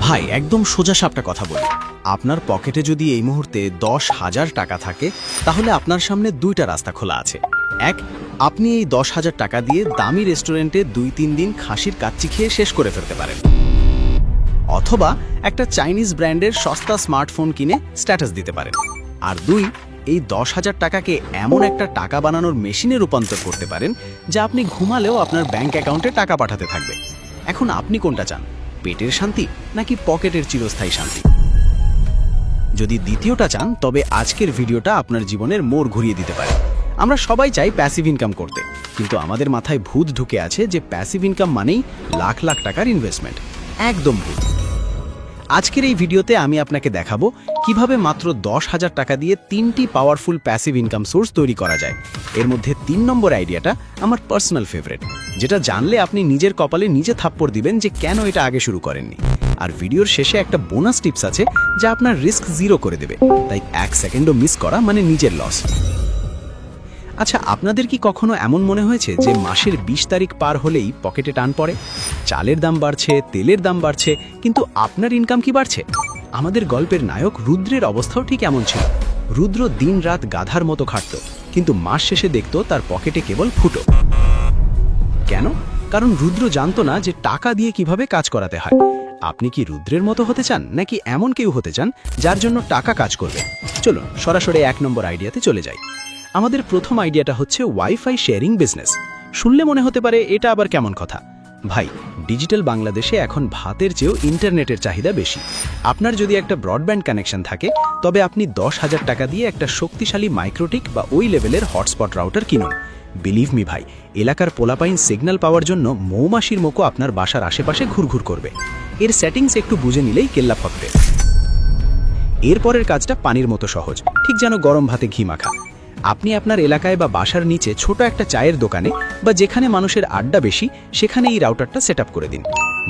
ভাই একদম সোজাসাপটা কথা বলি, আপনার পকেটে যদি এই মুহূর্তে 10,000 টাকা থাকে তাহলে আপনার সামনে দুইটা রাস্তা খোলা আছে। এক, আপনি এই 10,000 টাকা দিয়ে দামি রেস্টুরেন্টে 2-3 দিন খাসির কাচ্চি খেয়ে শেষ করে ফেলতে পারেন, অথবা একটা চাইনিজ ব্র্যান্ডের সস্তা স্মার্টফোন কিনে স্ট্যাটাস দিতে পারেন। আর দুই, এই 10,000 টাকাকে এমন একটা টাকা বানানোর মেশিনে রূপান্তর করতে পারেন যা আপনি ঘুমালেও আপনার ব্যাংক অ্যাকাউন্টে টাকা পাঠাতে থাকবে। এখন আপনি কোনটা চান, পেটের শান্তি নাকি পকেটের চিরস্থায়ী শান্তি? যদি দ্বিতীয়টা চান তবে আজকের ভিডিওটা আপনার জীবনের মোড় ঘুরিয়ে দিতে পারে। আমরা সবাই চাই প্যাসিভ ইনকাম করতে, কিন্তু আমাদের মাথায় ভূত ঢুকে আছে যে প্যাসিভ ইনকাম মানেই লাখ লাখ টাকার ইনভেস্টমেন্ট। একদম ভুল। আজকের এই ভিডিওতে আমি আপনাকে দেখাবো কিভাবে মাত্র 10,000 টাকা দিয়ে 3টি পাওয়ারফুল প্যাসিভ ইনকাম সোর্স তৈরি করা যায়। এর মধ্যে 3 নম্বর আইডিয়াটা আমার পার্সোনাল ফেভারিট, যেটা জানলে আপনি নিজের কপালে নিজে থাপ্পড় দিবেন যে কেন এটা আগে শুরু করেননি। আর ভিডিওর শেষে একটা বোনাস টিপস আছে যা আপনার রিস্ক জিরো করে দেবে, তাই 1 সেকেন্ডও মিস করা মানে নিজের লস। আচ্ছা, আপনাদের কি কখনো এমন মনে হয়েছে যে মাসের 20 তারিখ পার হলেই পকেটে টান পড়ে? চালের দাম বাড়ছে, তেলের দাম বাড়ছে, কিন্তু আপনার ইনকাম কি বাড়ছে? আমাদের গল্পের নায়ক রুদ্রের অবস্থাও ঠিক এমন ছিল। রুদ্র দিন-রাত গাধার মতো খাটত, কিন্তু মাস শেষে দেখত তার পকেটে কেবল ফুটো। কেন? কারণ রুদ্র জানতো না যে টাকা দিয়ে কিভাবে কাজ করাতে হয়। আপনি কি রুদ্রের মতো হতে চান, নাকি এমন কেউ হতে চান যার জন্য টাকা কাজ করবে? চলুন সরাসরি 1 নম্বর আইডিয়াতে চলে যাই। আমাদের প্রথম আইডিয়াটা হচ্ছে ওয়াইফাই শেয়ারিং বিজনেস। শুনলে মনে হতে পারে এটা আবার কেমন কথা। ভাই, ডিজিটাল বাংলাদেশে এখন ভাতের চেয়েও ইন্টারনেটের চাহিদা বেশি। আপনার যদি একটা ব্রডব্যান্ড কানেকশন থাকে তবে আপনি 10,000 টাকা দিয়ে একটা শক্তিশালী মাইক্রোটিক বা ওই লেভেলের হটস্পট রাউটার কিনুন। বিলিভ মি ভাই, এলাকার পোলাপাইন সিগন্যাল পাওয়ার জন্য মৌমাছির মতো আপনার বাসার আশেপাশে ঘুরঘুর করবে। এর সেটিংস একটু বুঝে নিলেই কেল্লা ফকবে। এরপরের কাজটা পানির মতো সহজ, ঠিক যেন গরম ভাতে ঘি মাখা। আপনি আপনার এলাকায় বা বাসার নিচে ছোট একটা চায়ের দোকানে বা যেখানে মানুষের আড্ডা বেশি সেখানে এই রাউটারটা সেট করে দিন।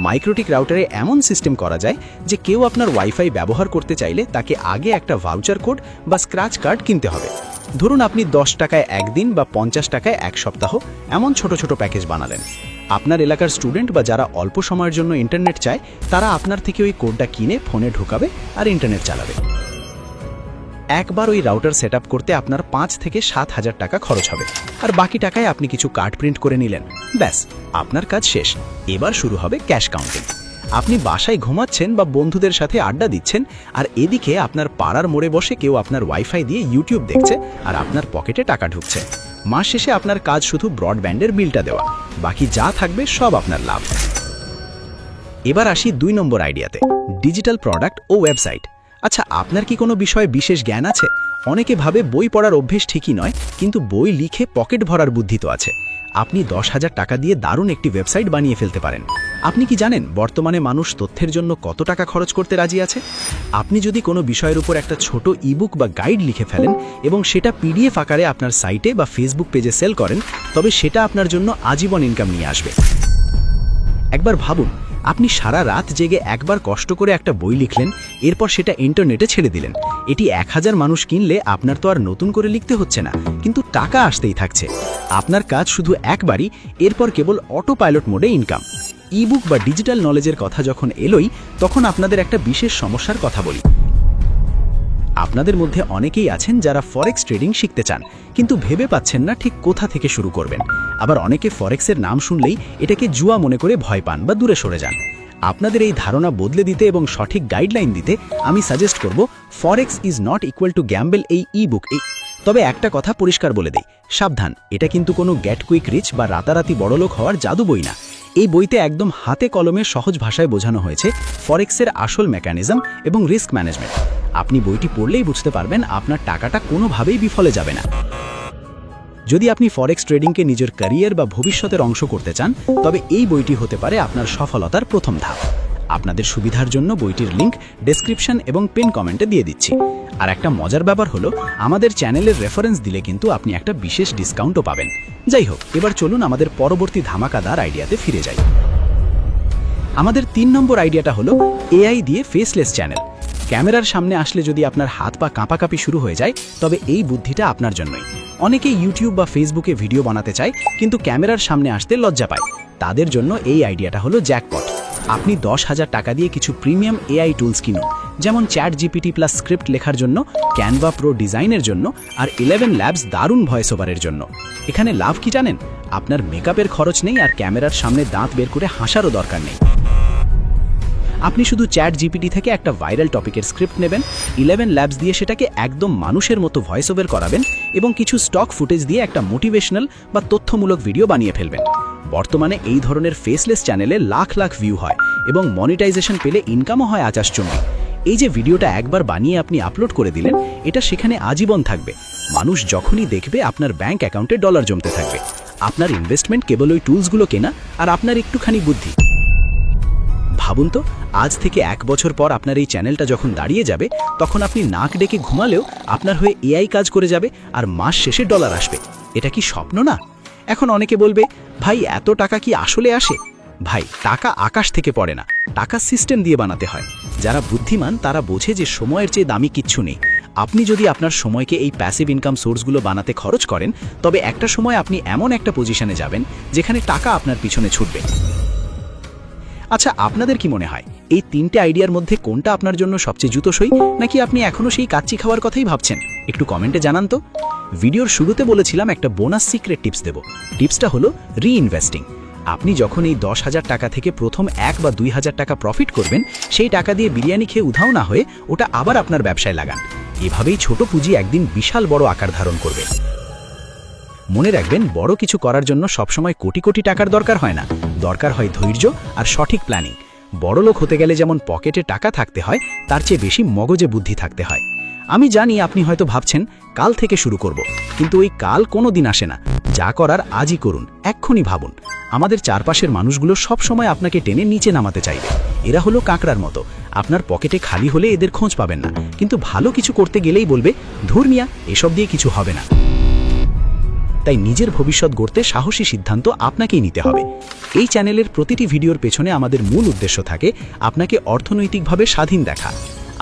মাইক্রোটিক রাউটারে এমন সিস্টেম করা যায় যে কেউ আপনার ওয়াইফাই ব্যবহার করতে চাইলে তাকে আগে একটা ভাউচার কোড বা স্ক্র্যাচ কার্ড কিনতে হবে। ধরুন আপনি 10 টাকায় একদিন বা 50 টাকায় 1 সপ্তাহ এমন ছোট ছোট প্যাকেজ বানালেন। আপনার এলাকার স্টুডেন্ট বা যারা অল্প সময়ের জন্য ইন্টারনেট চায় তারা আপনার থেকে ওই কোডটা কিনে ফোনে ঢোকাবে আর ইন্টারনেট চালাবে। একবার ওই রাউটার সেট করতে আপনার 5 থেকে 7,000 টাকা খরচ হবে, আর বাকি টাকায় আপনি কিছু কার্ড প্রিন্ট করে নিলেন। ব্যাস, আপনার কাজ শেষ। এবার শুরু হবে ক্যাশ কাউন্টিং। আপনি বাসায় ঘুমাচ্ছেন বা বন্ধুদের সাথে আড্ডা দিচ্ছেন, আর এদিকে আপনার পাড়ার মোড়ে বসে কেউ আপনার ওয়াইফাই দিয়ে ইউটিউব দেখছে আর আপনার পকেটে টাকা ঢুকছে। মাস শেষে আপনার কাজ শুধু ব্রডব্যান্ডের বিলটা দেওয়া, বাকি যা থাকবে সব আপনার লাভ। এবার আসি 2 নম্বর আইডিয়াতে, ডিজিটাল প্রোডাক্ট ও ওয়েবসাইট। আচ্ছা, আপনার কি কোনো বিষয়ে বিশেষ জ্ঞান আছে? অনেকে ভাবে বই পড়ার অভ্যেস ঠিকই নয়, কিন্তু বই লিখে পকেট ভরার বুদ্ধি তো আছে। আপনি 10,000 টাকা দিয়ে দারুণ একটি ওয়েবসাইট বানিয়ে ফেলতে পারেন। আপনি কি জানেন বর্তমানে মানুষ তথ্যের জন্য কত টাকা খরচ করতে রাজি আছে? আপনি যদি কোনো বিষয়ের উপর একটা ছোট ইবুক বা গাইড লিখে ফেলেন এবং সেটা পিডিএফ আকারে আপনার সাইটে বা ফেসবুক পেজে সেল করেন, তবে সেটা আপনার জন্য আজীবন ইনকাম নিয়ে আসবে। একবার ভাবুন, আপনি সারা রাত জেগে একবার কষ্ট করে একটা বই লিখলেন, এরপর সেটা ইন্টারনেটে ছেড়ে দিলেন। এটি 1000 মানুষ কিনলে আপনার তো আর নতুন করে লিখতে হচ্ছে না, কিন্তু টাকা আসতেই থাকছে। আপনার কাজ শুধু একবারই, এরপর কেবল অটো পাইলট মোডে ইনকাম। ইবুক বা ডিজিটাল নলেজের কথা যখন এলোই, তখন আপনাদের একটা বিশেষ সমস্যার কথা বলি। আপনাদের মধ্যে অনেকেই আছেন যারা ফরেক্স ট্রেডিং শিখতে চান, কিন্তু ভেবে পাচ্ছেন না ঠিক কোথা থেকে শুরু করবেন। আবার অনেকে ফরেক্সের নাম শুনলেই এটাকে জুয়া মনে করে ভয় পান বা দূরে সরে যান। আপনাদের এই ধারণা বদলে দিতে এবং সঠিক গাইডলাইন দিতে আমি সাজেস্ট করব forex is not equal to gamble এই ইবুক। তবে একটা কথা পরিষ্কার বলে দেই, সাবধান, এটা কিন্তু কোনো গেট কুইক রিচ বা রাতারাতি বড়লোক হওয়ার জাদু বই না। এই বইতে একদম হাতে কলমে সহজ ভাষায় বোঝানো হয়েছে ফরেক্সের আসল মেকানিজম এবং রিস্ক ম্যানেজমেন্ট। আপনি বইটি পড়লেই বুঝতে পারবেন আপনার টাকাটা কোনোভাবেই বিফলে যাবে না। যদি আপনি ফরেক্স ট্রেডিংকে নিজের ক্যারিয়ার বা ভবিষ্যতের অংশ করতে চান, তবে এই বইটি হতে পারে আপনার সফলতার প্রথম ধাপ। আপনাদের সুবিধার জন্য বইটির লিংক ডেসক্রিপশন এবং পিন কমেন্টে দিয়ে দিচ্ছি। আর একটা মজার ব্যাপার হলো, আমাদের চ্যানেলের রেফারেন্স দিলে কিন্তু আপনি একটা বিশেষ ডিসকাউন্টও পাবেন। যাই হোক, এবার চলুন আমাদের পরবর্তী ধামাকাদার আইডিয়াতে ফিরে যাই। আমাদের 3 নম্বর আইডিয়াটা হলো এআই দিয়ে ফেসলেস চ্যানেল। ক্যামেরার সামনে আসলে যদি আপনার হাত পা কাঁপাকাঁপি শুরু হয়ে যায়, তবে এই বুদ্ধিটা আপনার জন্যই। অনেকেই ইউটিউব বা ফেসবুকে ভিডিও বানাতে চায় কিন্তু ক্যামেরার সামনে আসতে লজ্জা পায়। তাদের জন্য এই আইডিয়াটা হলো জ্যাকপট। আপনি 10,000 টাকা দিয়ে কিছু প্রিমিয়াম এআই টুলস কিনুন, যেমন ChatGPT প্লাস স্ক্রিপ্ট লেখার জন্য, ক্যানভা প্রো ডিজাইনের জন্য, আর 11 ল্যাবস দারুণ ভয়েস ওভারের জন্য। এখানে লাভ কি জানেন? আপনার মেকআপের খরচ নেই আর ক্যামেরার সামনে দাঁত বের করে হাসারও দরকার নেই। আপনি শুধু ChatGPT থেকে একটা ভাইরাল টপিকের স্ক্রিপ্ট নেবেন, 11 ল্যাবস দিয়ে সেটাকে একদম মানুষের মতো ভয়েস ওভার করাবেন এবং কিছু স্টক ফুটেজ দিয়ে একটা মোটিভেশনাল বা তথ্যমূলক ভিডিও বানিয়ে ফেলবেন। বর্তমানে এই ধরনের ফেসলেস চ্যানেলে লাখ লাখ ভিউ হয় এবং মনিটাইজেশন পেলে ইনকামও হয় আকাশচুম্বী। এই যে ভিডিওটা একবার বানিয়ে আপনি আপলোড করে দিলেন, এটা সেখানে আজীবন থাকবে। মানুষ যখনই দেখবে আপনার ব্যাংক অ্যাকাউন্টে ডলার জমতে থাকবে। আপনার ইনভেস্টমেন্ট কেবল ওই টুলসগুলো কেনা আর আপনার একটুখানি বুদ্ধি। ভাবুন তো, আজ থেকে 1 বছর পর আপনার এই চ্যানেলটা যখন দাঁড়িয়ে যাবে, তখন আপনি নাক ডেকে ঘুমালেও আপনার হয়ে এআই কাজ করে যাবে আর মাস শেষে ডলার আসবে। এটা কি স্বপ্ন না? এখন অনেকে বলবে, ভাই এত টাকা কি আসলে আসে? ভাই, টাকা আকাশ থেকে পড়ে না, টাকা সিস্টেম দিয়ে বানাতে হয়। যারা বুদ্ধিমান তারা বোঝে যে সময়ের চেয়ে দামি কিচ্ছু নেই। আপনি যদি আপনার সময়কে এই প্যাসিভ ইনকাম সোর্সগুলো বানাতে খরচ করেন, তবে একটা সময় আপনি এমন একটা পজিশনে যাবেন যেখানে টাকা আপনার পিছনে ছুটবে। আচ্ছা, আপনাদের কি মনে হয় এই 3টে আইডিয়ার মধ্যে কোনটা আপনার জন্য সবচেয়ে জুতোসই, নাকি আপনি এখনও সেই কাচ্চি খাওয়ার কথাই ভাবছেন? একটু কমেন্টে জানান তো। ভিডিওর শুরুতে বলেছিলাম একটা বোনাস সিক্রেট টিপস দেব। টিপসটা হলো রিইনভেস্টিং। আপনি যখন এই 10,000 টাকা থেকে প্রথম 1 বা 2,000 টাকা প্রফিট করবেন, সেই টাকা দিয়ে বিরিয়ানি খেয়ে উধাও না হয়ে ওটা আবার আপনার ব্যবসায় লাগান। এভাবেই ছোট পুঁজি একদিন বিশাল বড় আকার ধারণ করবে। মনে রাখবেন, বড় কিছু করার জন্য সবসময় কোটি কোটি টাকার দরকার হয় না, দরকার হয় ধৈর্য আর সঠিক প্ল্যানিং। বড়লোক হতে গেলে যেমন পকেটে টাকা থাকতে হয়, তার চেয়ে বেশি মগজে বুদ্ধি থাকতে হয়। আমি জানি আপনি হয়তো ভাবছেন কাল থেকে শুরু করব, কিন্তু ওই কাল কোনো দিন আসে না। যা করার আজই করুন, এক্ষুনি ভাবুন। আমাদের চারপাশের মানুষগুলো সব সময় আপনাকে টেনে নিচে নামাতে চাইবে। এরা হলো কাঁকড়ার মতো, আপনার পকেটে খালি হলে এদের খোঁজ পাবেন না, কিন্তু ভালো কিছু করতে গেলেই বলবে, ধুর মিয়া, এসব দিয়ে কিছু হবে না। তাই নিজের ভবিষ্যৎ গড়তে সাহসী সিদ্ধান্ত আপনাকেই নিতে হবে। এই চ্যানেলের প্রতিটি ভিডিওর পেছনে আমাদের মূল উদ্দেশ্য থাকে আপনাকে অর্থনৈতিকভাবে স্বাধীন দেখা।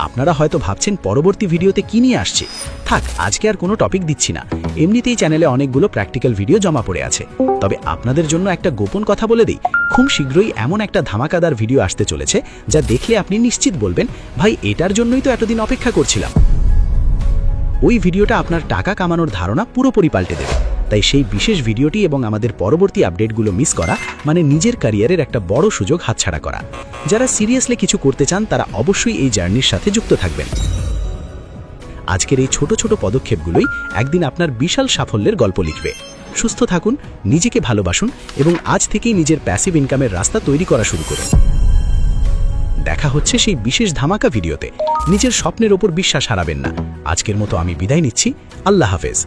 আপনারা হয়তো ভাবছেন পরবর্তী ভিডিওতে কি নিয়ে আসছে। থাক, আজকে আর কোনো টপিক দিচ্ছি না, এমনিতেই চ্যানেলে অনেকগুলো প্র্যাকটিক্যাল ভিডিও জমা পড়ে আছে। তবে আপনাদের জন্য একটা গোপন কথা বলে দিই, খুব শীঘ্রই এমন একটা ধামাকাদার ভিডিও আসতে চলেছে যা দেখলে আপনি নিশ্চিত বলবেন, ভাই এটার জন্যই তো এতদিন অপেক্ষা করছিলাম। ওই ভিডিওটা আপনার টাকা কামানোর ধারণা পুরোপুরি পাল্টে দেবে। তাই সেই বিশেষ ভিডিওটি এবং আমাদের পরবর্তী আপডেটগুলো মিস করা মানে নিজের ক্যারিয়ারের একটা বড় সুযোগ হাতছাড়া করা। যারা সিরিয়াসলি কিছু করতে চান তারা অবশ্যই এই জার্নির সাথে যুক্ত থাকবেন। আজকের এই ছোট ছোট পদক্ষেপগুলোই একদিন আপনার বিশাল সাফল্যের গল্প লিখবে। সুস্থ থাকুন, নিজেকে ভালোবাসুন এবং আজ থেকেই নিজের প্যাসিভ ইনকামের রাস্তা তৈরি করা শুরু করুন। দেখা হচ্ছে সেই বিশেষ ধামাকা ভিডিওতে। নিজের স্বপ্নের ওপর বিশ্বাস হারাবেন না। আজকের মতো আমি বিদায় নিচ্ছি। আল্লাহ হাফেজ।